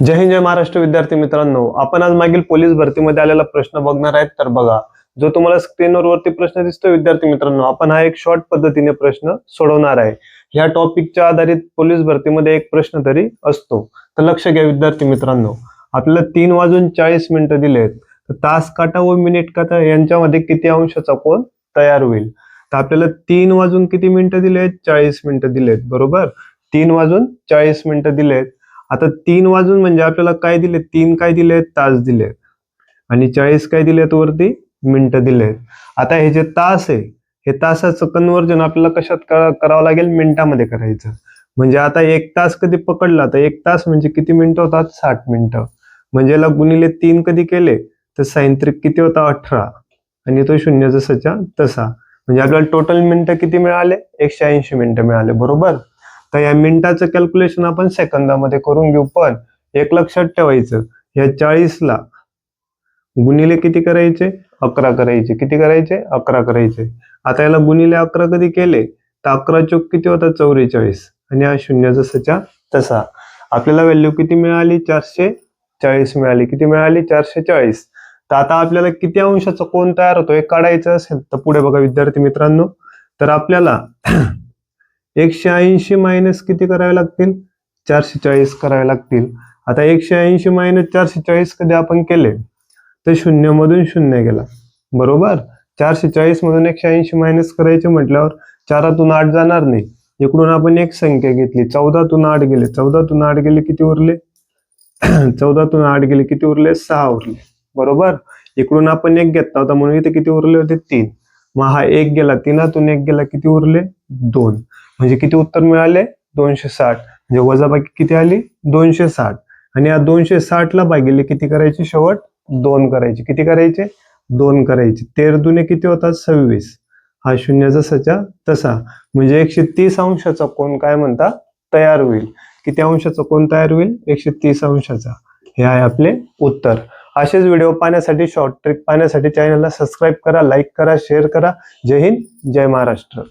जय हिंद, जय महाराष्ट्र. विद्यार्थी मित्रांनो, आपण आज मागील पोलीस भरतीमध्ये आलेला प्रश्न बघणार आहेत. तर बघा, जो तुम्हाला स्क्रीनवर वरती प्रश्न दिसतोय विद्यार्थी मित्रांनो, आपण हा एक शॉर्ट पद्धतीने प्रश्न सोडवणार आहे. ह्या टॉपिकच्या आधारित पोलीस भरतीमध्ये एक प्रश्न तरी असतो. तर लक्ष घ्या विद्यार्थी मित्रांनो, आपल्याला 3:40 दिलेत. तर तास काटा व मिनिट काटा यांच्यामध्ये किती अंशाचा कोन तयार होईल? तर आपल्याला 3 किती मिनिटं दिलेत? 40 मिनिटं दिलेत. बरोबर, 3:40 दिलेत. आता 3 म्हणजे आपल्याला काय दिले? 3 काय दिले? तास दिले. आणि 40 काय दिलेत? वरती मिनिटं दिलेत. आता हे जे तास आहे, हे तासाचं कन्वर्जन आपल्याला कशात करावं लागेल? मिनिटामध्ये करायचं. म्हणजे आता 1 तास कधी पकडला तर 1 तास म्हणजे किती मिनिटं होतात? 60 मिनिटं. म्हणजे याला गुणिले 3 कधी केले तर 6 किती होता? 18. आणि तो शून्य जसाच्या तसा. म्हणजे आपल्याला टोटल मिनिटं किती मिळाले? 180 मिनिटं मिळाले. बरोबर. तर या मिनिटाचं कॅल्क्युलेशन आपण सेकंदामध्ये करून घेऊ. पण एक लक्षात ठेवायचं, या 40ला गुणिले किती करायचे? 11 करायचे. किती करायचे? 11 करायचे. आता याला गुणिले 11 कधी केले तर 11 चोक किती होता? 44. आणि हा शून्य जसाच्या तसा. आपल्याला व्हॅल्यू किती मिळाली? 440 मिळाली. किती मिळाली? 440. तर आता आपल्याला किती अंशाचा कोन तयार होतो हे काढायचं असेल तर पुढे बघा विद्यार्थी मित्रांनो. तर आपल्याला 180 मायनस किती करावे लागतील? 440 करावे लागतील. आता 180 मायनस 440 कधी आपण केले तर 0 मधून 0 गेला. बरोबर. 440 मधून 180 मायनस करायचे म्हटल्यावर 4तून 8 जाणार नाही. इकडून आपण एक संख्या घेतली, 14तून 8 गेले. 14तून 8 गेले किती उरले? 14तून 8 गेले किती उरले? 6 उरले. बरोबर. इकडून आपण एक घेतला होता म्हणून इथे किती उरले होते? 3. मग हा एक गेला, 3तून 1 गेला किती उरले? 2. म्हणजे किती उत्तर मिळाले? 260. म्हणजे वजाबाकी किती आली? 260. आणि या 260ला भागिले किती करायचे? शेवट 2 करायचे. किती करायचे? 2 करायचे. 13 दुने किती होतात? 26. हा शून्य जसाच्या तसा. म्हणजे 130 अंशाचा कोन काय म्हणता? तयार होईल. किती अंशाचा कोन तयार होईल? 130 अंशाचा. हे आहे आपले उत्तर. असेच व्हिडिओ पाहण्यासाठी, शॉर्ट ट्रिक पाहण्यासाठी चॅनलला सबस्क्राईब करा, लाईक करा, शेअर करा. जय हिंद, जय महाराष्ट्र.